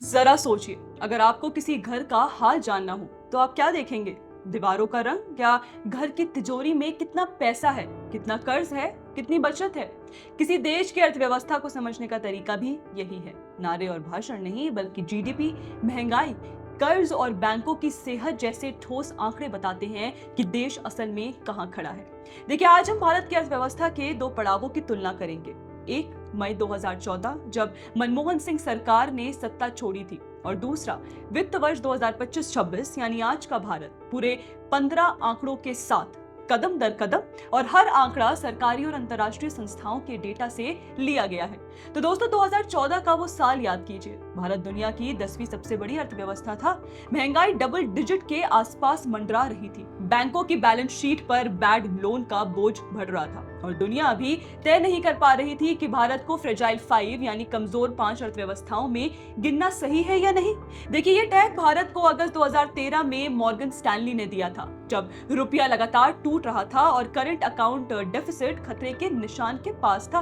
जरा सोचिए, अगर आपको किसी घर का हाल जानना हो तो आप क्या देखेंगे? दीवारों का रंग या घर की तिजोरी में कितना पैसा है, कितना कर्ज है, कितनी बचत है? किसी देश की अर्थव्यवस्था को समझने का तरीका भी यही है। नारे और भाषण नहीं, बल्कि जीडीपी, महंगाई, कर्ज और बैंकों की सेहत जैसे ठोस आंकड़े बताते हैं कि देश असल में कहां खड़ा है। देखिए, आज हम भारत की अर्थव्यवस्था के दो पड़ावों की तुलना करेंगे। एक, मई 2014, जब मनमोहन सिंह सरकार ने सत्ता छोड़ी थी, और दूसरा, वित्त वर्ष 2025-26 यानी आज का भारत, पूरे 15 आंकड़ों के साथ, कदम दर कदम, और हर आंकड़ा सरकारी और अंतर्राष्ट्रीय संस्थाओं के डेटा से लिया गया है। तो दोस्तों, 2014 का वो साल याद कीजिए। भारत दुनिया की 10वीं सबसे बड़ी अर्थव्यवस्था था। महंगाई डबल डिजिट के आसपास मंडरा रही थी। बैंकों की बैलेंस शीट पर बैड लोन का बोझ बढ़ रहा था, और दुनिया अभी तय नहीं कर पा रही थी कि भारत को फ्रेजाइल 5 यानी कमजोर 5 अर्थव्यवस्थाओं में गिनना सही है या नहीं। देखिए, ये टैग भारत को अगस्त 2013 में मॉर्गन स्टैनली ने दिया था, जब रुपया लगातार टूट रहा था और करंट अकाउंट डेफिसिट खतरे के निशान के पास था।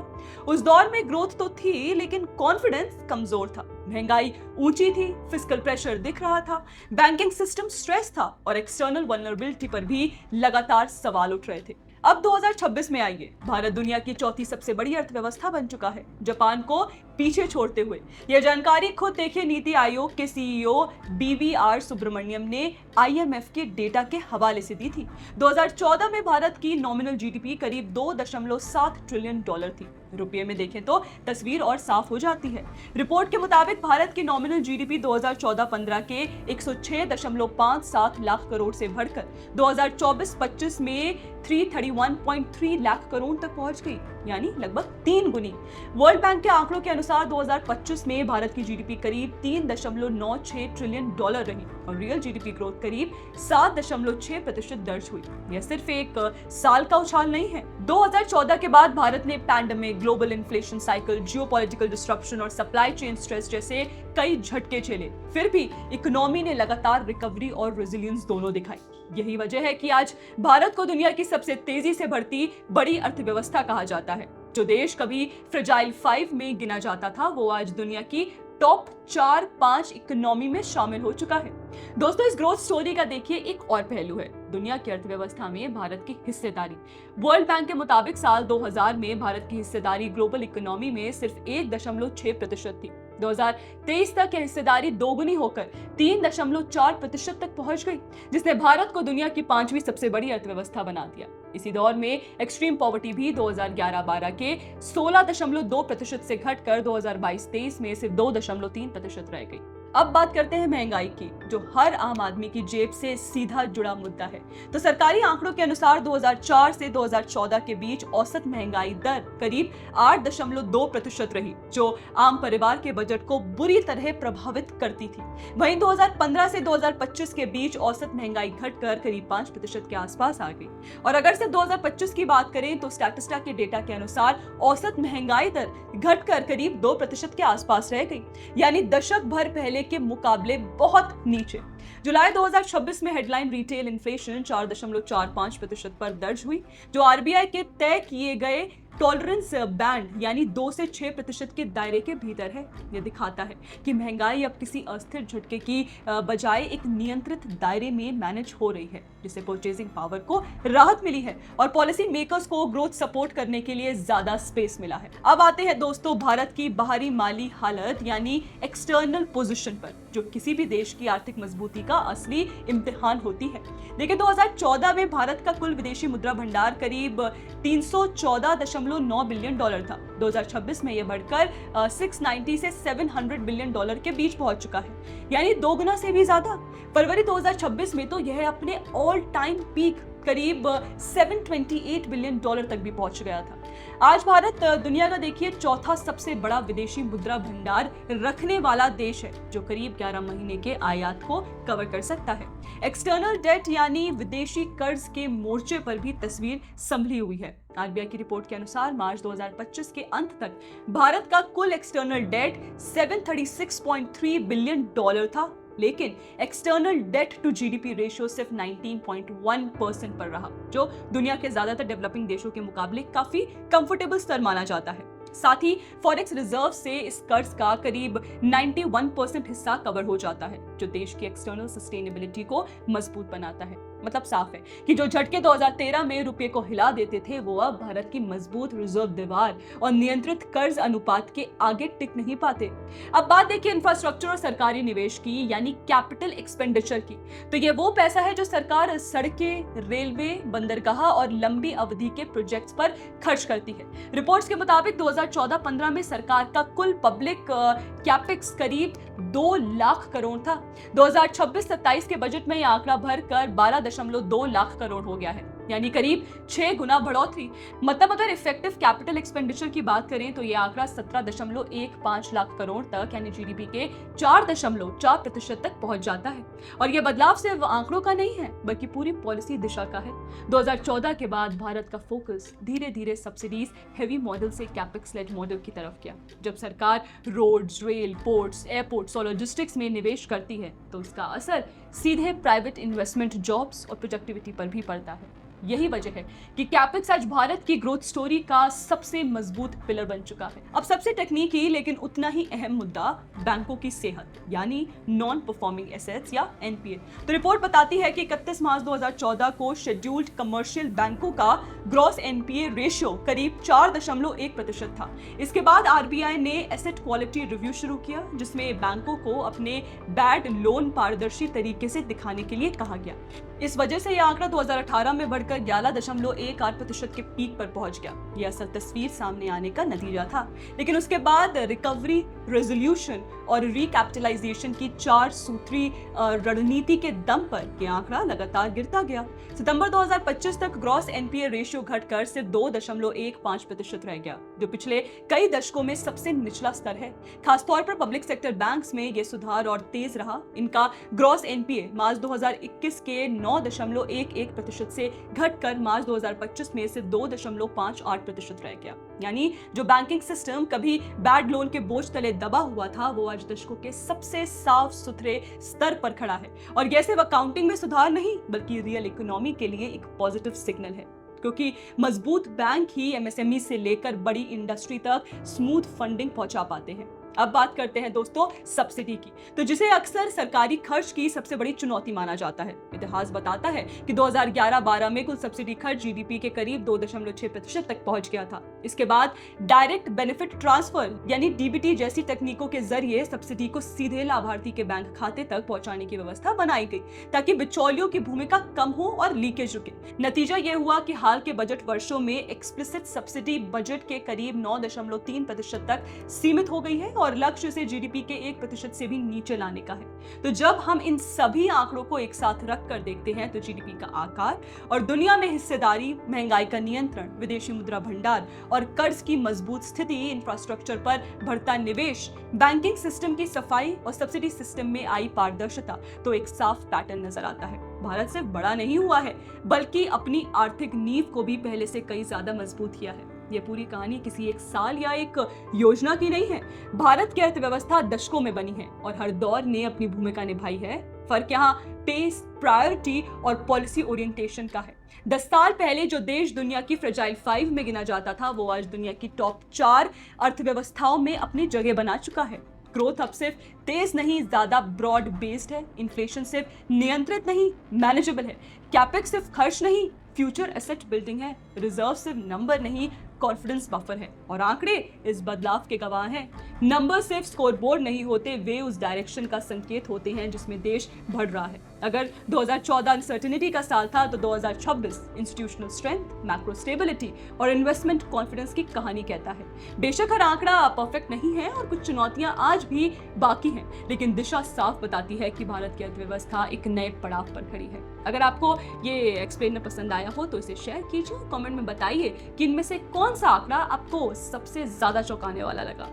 उस दौर में ग्रोथ तो थी, लेकिन कॉन्फिडेंस कमजोर था। महंगाई ऊंची थी, फिस्कल प्रेशर दिख रहा था, बैंकिंग सिस्टम स्ट्रेस था, और एक्सटर्नल वल्नरेबिलिटी पर भी लगातार सवाल उठ रहे थे। अब 2026 में आइए, भारत दुनिया की चौथी सबसे बड़ी अर्थव्यवस्था बन चुका है, जापान को पीछे छोड़ते हुए। यह जानकारी खुद देखिए नीति आयोग के सीईओ बीवीआर सुब्रमण्यम ने आईएमएफ के डेटा के हवाले से दी थी। 2014 में भारत की नॉमिनल जीडीपी करीब 2.7 ट्रिलियन डॉलर थी। रुपये में देखें तो तस्वीर और साफ हो जाती है। रिपोर्ट के मुताबिक भारत की नॉमिनल जीडीपी 2014-15 के 106.57 लाख करोड़ से बढ़कर 2024-25 में 331.3 लाख करोड़ तक पहुंच गई, यानी लगभग 3 गुनी। वर्ल्ड बैंक के आंकड़ों के अनुसार 2025 में भारत की जीडीपी करीब 3.96 ट्रिलियन डॉलर रही, और रियल जीडीपी ग्रोथ करीब 7.6% दर्ज हुई। यह सिर्फ एक साल का उछाल नहीं है। 2014 के बाद भारत ने pandemic, global inflation cycle, geopolitical disruption और सप्लाई चेन स्ट्रेस जैसे कई झटके झेले। फिर भी इकोनॉमी ने लगातार रिकवरी और रेजिलियंस दोनों दिखाई। यही वजह है कि आज भारत को दुनिया की सबसे तेजी से बढ़ती बड़ी अर्थव्यवस्था कहा जाता है। जो देश कभी फ्रेजाइल 5 में गिना जाता था, वो आज दुनिया की टॉप 4-5 इकोनॉमी में शामिल हो चुका है। दोस्तों, इस ग्रोथ स्टोरी का देखिए एक और पहलू है, दुनिया की अर्थव्यवस्था में भारत की हिस्सेदारी। वर्ल्ड बैंक के मुताबिक साल 2000 में भारत की हिस्सेदारी ग्लोबल इकोनॉमी में सिर्फ 1.6% थी। 2023 तक यह हिस्सेदारी दोगुनी होकर 3.4% तक पहुंच गई, जिसने भारत को दुनिया की 5वीं सबसे बड़ी अर्थव्यवस्था बना दिया। इसी दौर में एक्सट्रीम पॉवर्टी भी 2011-12 के 16.2% से घटकर 2022-23 में सिर्फ 2.3% रह गई। अब बात करते हैं महंगाई की, जो हर आम आदमी की जेब से सीधा जुड़ा मुद्दा है। तो सरकारी आंकड़ों के अनुसार 2004 से 2014 के बीच औसत महंगाई दर करीब 8.2% रही, जो आम परिवार के बजट को बुरी तरह प्रभावित करती थी। वहीं 2015 से 2025 के बीच औसत महंगाई घटकर करीब 5% के आसपास आ गई। और अगर सिर्फ 2025 की बात करें तो स्टैटिस्टा के डेटा के अनुसार औसत महंगाई दर घटकर करीब 2% के आसपास रह गई, यानी दशक भर पहले के मुकाबले बहुत नीचे। जुलाई 2026 में हेडलाइन रिटेल इन्फ्लेशन 4.45% पर दर्ज हुई, जो आरबीआई के तय किए गए टॉलरेंस बैंड यानी 2 से 6% के दायरे के भीतर है। यह दिखाता है कि महंगाई अब किसी अस्थिर झटके की बजाय एक नियंत्रित दायरे में मैनेज हो रही है, जिससे परचेजिंग पावर को राहत मिली है और पॉलिसी मेकर्स को ग्रोथ सपोर्ट करने के लिए ज्यादा स्पेस मिला है। अब आते हैं दोस्तों भारत की बाहरी माली हालत यानी एक्सटर्नल पोजीशन पर, जो किसी भी देश की आर्थिक मजबूती का असली इम्तिहान होती है। देखिए, 2014 में भारत का कुल विदेशी मुद्रा भंडार करीब 314.9 बिलियन डॉलर था। 2026 में यह बढ़कर 690 से 700 बिलियन डॉलर के बीच पहुंच चुका है, यानी 2 गुना से भी ज्यादा। फरवरी 2026 में तो यह अपने ऑल टाइम पीक करीब 728 बिलियन डॉलर तक भी पहुंच गया था। आज भारत दुनिया का देखिए चौथा सबसे बड़ा विदेशी मुद्रा भंडार रखने वाला देश है, जो करीब 11 महीने के आयात को कवर कर सकता है। एक्सटर्नल डेट यानी विदेशी कर्ज के मोर्चे पर भी तस्वीर संभली हुई है। आरबीआई की रिपोर्ट के अनुसार मार्च 2025 के अंत तक भारत का कुल एक्सटर्नल डेट 736.3 बिलियन डॉलर था, लेकिन external debt to GDP ratio सिर्फ 19.1% पर रहा, जो दुनिया के ज्यादातर डेवलपिंग देशों के मुकाबले काफी कंफर्टेबल स्तर माना जाता है। साथ ही फॉरेक्स रिजर्व से इस कर्ज का करीब 91% हिस्सा कवर हो जाता है, जो देश की एक्सटर्नल सस्टेनेबिलिटी को मजबूत बनाता है। मतलब साफ है कि जो झटके 2013 में रुपये को हिला देते थे, वो अब भारत की मजबूत रिजर्व दीवार और नियंत्रित कर्ज अनुपात के आगे टिक नहीं पाते। अब बात देखिए इंफ्रास्ट्रक्चर और सरकारी निवेश की, यानी कैपिटल एक्सपेंडिचर की। तो ये वो पैसा है जो सरकार सड़कें, रेलवे, बंदरगाह और लंबी अवधि के प्रोजेक्ट्स पर खर्च करती है। रिपोर्ट्स के मुताबिक 2014-15 में सरकार का कुल पब्लिक कैपेक्स करीब 2 लाख करोड़ था। 2026-27 के बजट में यह आंकड़ा बढ़कर 12.2 लाख करोड़ हो गया है, यानी करीब 6 गुना बढ़ोतरी। मतलब अगर इफेक्टिव कैपिटल एक्सपेंडिचर की बात करें तो यह आंकड़ा 17.15 लाख करोड़ तक, यानी जीडीपी के 4.4% तक पहुंच जाता है। और यह बदलाव सिर्फ आंकड़ों का नहीं है, बल्कि पूरी पॉलिसी दिशा का है। 2014 के बाद भारत का फोकस धीरे धीरे सब्सिडीज हेवी मॉडल से कैपेक्स लेड मॉडल की तरफ गया। जब सरकार रोड्स, रेल, पोर्ट्स, एयरपोर्ट्स और लॉजिस्टिक्स में निवेश करती है तो इसका असर सीधे प्राइवेट इन्वेस्टमेंट, जॉब्स और प्रोडक्टिविटी पर भी पड़ता है। यही वजह है कि कैपेक्स आज भारत की ग्रोथ स्टोरी का सबसे मजबूत पिलर बन चुका है। अब सबसे तकनीकी लेकिन उतना ही अहम मुद्दा बैंकों की सेहत, यानी नॉन परफॉर्मिंग एसेट्स या एनपीए। तो रिपोर्ट बताती है कि 31 मार्च 2014 को शेड्यूल्ड कमर्शियल बैंकों का ग्रॉस एनपीए रेशियो करीब 4.1% था। इसके बाद आरबीआई ने एसेट क्वालिटी रिव्यू शुरू किया, जिसमें बैंकों को अपने बैड लोन पारदर्शी तरीके से दिखाने के लिए कहा गया। इस वजह से यह आंकड़ा 2018 में बढ़कर 11.18% के पीक पर पहुंच गया। यह असल तस्वीर सामने आने का नतीजा था। लेकिन उसके बाद रिकवरी, रेजोल्यूशन और रिकैपिटलाइजेशन की 4 सूत्री रणनीति के दम पर यह आंकड़ा लगातार गिरता गया। सितंबर 2025 तक ग्रॉस एनपीए रेशियो घटकर सिर्फ 2.15% रह गया, जो पिछले कई दशकों में सबसे निचला स्तर है। खासतौर पर पब्लिक सेक्टर बैंक्स में यह सुधार और तेज रहा। इनका ग्रॉस एनपीए मार्च 2021 के 9.11% से घटकर मार्च 2025 में सिर्फ 2.58% रह गया। यानी जो बैंकिंग सिस्टम कभी बैड लोन के बोझ तले दबा हुआ था, वो आज दशकों के सबसे साफ सुथरे स्तर पर खड़ा है। और ये सिर्फ अकाउंटिंग में सुधार नहीं, बल्कि रियल इकोनॉमी के लिए एक पॉजिटिव सिग्नल है, क्योंकि मजबूत बैंक ही एमएसएमई से लेकर बड़ी इंडस्ट्री तक स्मूथ फंडिंग पहुंचा पाते हैं। अब बात करते हैं दोस्तों सब्सिडी की, तो जिसे अक्सर सरकारी खर्च की सबसे बड़ी चुनौती माना जाता है। इतिहास बताता है कि 2011-12 में कुल सब्सिडी खर्च जीडीपी के करीब 2.6% तक पहुंच गया था। इसके बाद डायरेक्ट बेनिफिट ट्रांसफर यानी डीबीटी जैसी तकनीकों के जरिए सब्सिडी को सीधे लाभार्थी के बैंक खाते तक पहुंचाने की व्यवस्था बनाई गई, ताकि बिचौलियों की भूमिका कम हो और लीकेज रुके। नतीजा यह हुआ कि हाल के बजट वर्षों में एक्सप्लिसिट सब्सिडी बजट के करीब 9.3% तक सीमित हो गई है और लक्ष्य से जीडीपी के 1% से भी नीचे लाने का है। तो जब हम इन सभी आंकड़ों को एक साथ रख कर देखते हैं तो जीडीपी का आकार और दुनिया में हिस्सेदारी, महंगाई का नियंत्रण, विदेशी मुद्रा भंडार और कर्ज की मजबूत स्थिति, इंफ्रास्ट्रक्चर पर बढ़ता निवेश, बैंकिंग सिस्टम की सफाई और सब्सिडी सिस्टम में आई पारदर्शिता, तो एक साफ पैटर्न नजर आता है। भारत सिर्फ बड़ा नहीं हुआ है, बल्कि अपनी आर्थिक नींव को भी पहले से कई ज्यादा मजबूत किया है। ये पूरी कहानी किसी एक साल या एक योजना की नहीं है। भारत की अर्थव्यवस्था दशकों में बनी है और हर दौर ने अपनी भूमिका निभाई है। फर्क यहाँ पेस, प्रायोरिटी और पॉलिसी ओरिएंटेशन का है। 10 साल पहले जो देश दुनिया की फ्रेजाइल 5 में गिना जाता था, वो आज दुनिया की टॉप 4 अर्थव्यवस्थाओं में अपनी जगह बना चुका है। ग्रोथ अब सिर्फ तेज नहीं, ज्यादा ब्रॉड बेस्ड है। इन्फ्लेशन सिर्फ नियंत्रित नहीं, मैनेजेबल है। कैपेक्स सिर्फ खर्च नहीं, फ्यूचर एसेट बिल्डिंग है। रिजर्व सिर्फ नंबर नहीं, कॉन्फिडेंस बफर है। और आंकड़े इस बदलाव के गवाह हैं। नंबर सिर्फ स्कोरबोर्ड नहीं होते, वे उस डायरेक्शन का संकेत होते हैं जिसमें देश बढ़ रहा है। अगर 2014 अनसर्टेनिटी का साल था, तो 2026 इंस्टीट्यूशनल स्ट्रेंथ, मैक्रो स्टेबिलिटी और इन्वेस्टमेंट कॉन्फिडेंस की कहानी कहता है। बेशक हर आंकड़ा परफेक्ट नहीं है और कुछ चुनौतियां आज भी बाकी हैं, लेकिन दिशा साफ बताती है कि भारत की अर्थव्यवस्था एक नए पड़ाव पर खड़ी है। अगर आपको ये एक्सप्लेनर पसंद आया हो तो इसे शेयर कीजिए, कमेंट में बताइए कि इनमें से कौन सा आंकड़ा आपको सबसे ज्यादा चौंकाने वाला लगा।